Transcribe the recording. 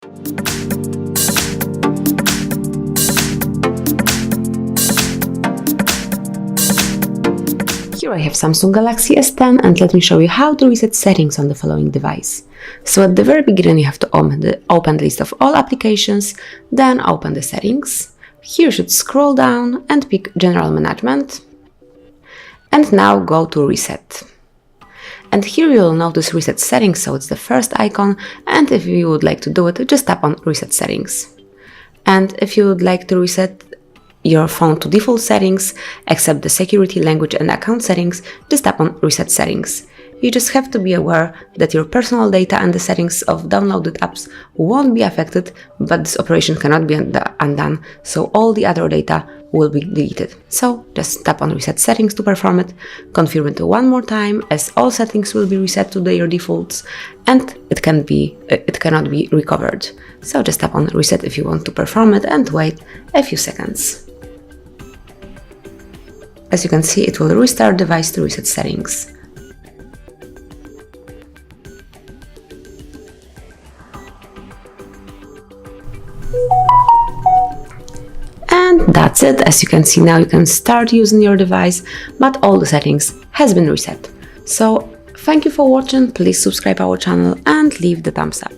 Here I have Samsung Galaxy S10 and let me show you how to reset settings on the following device. So at the very beginning you have to open the list of all applications, then open the settings. Here you should scroll down and pick General Management. And now go to Reset. And here you will notice Reset Settings, so it's the first icon, and if you would like to do it, just tap on Reset Settings. And if you would like to reset your phone to default settings, except the security, language and account settings, just tap on Reset Settings. You just have to be aware that your personal data and the settings of downloaded apps won't be affected, but this operation cannot be undone, so all the other data will be deleted. So just tap on Reset Settings to perform it, confirm it one more time, as all settings will be reset to their defaults, and it cannot be recovered. So just tap on Reset if you want to perform it and wait a few seconds. As you can see, it will restart the device to reset settings. And that's it. As you can see now, you can start using your device, but all the settings has been reset. So thank you for watching, please subscribe our channel and leave the thumbs up.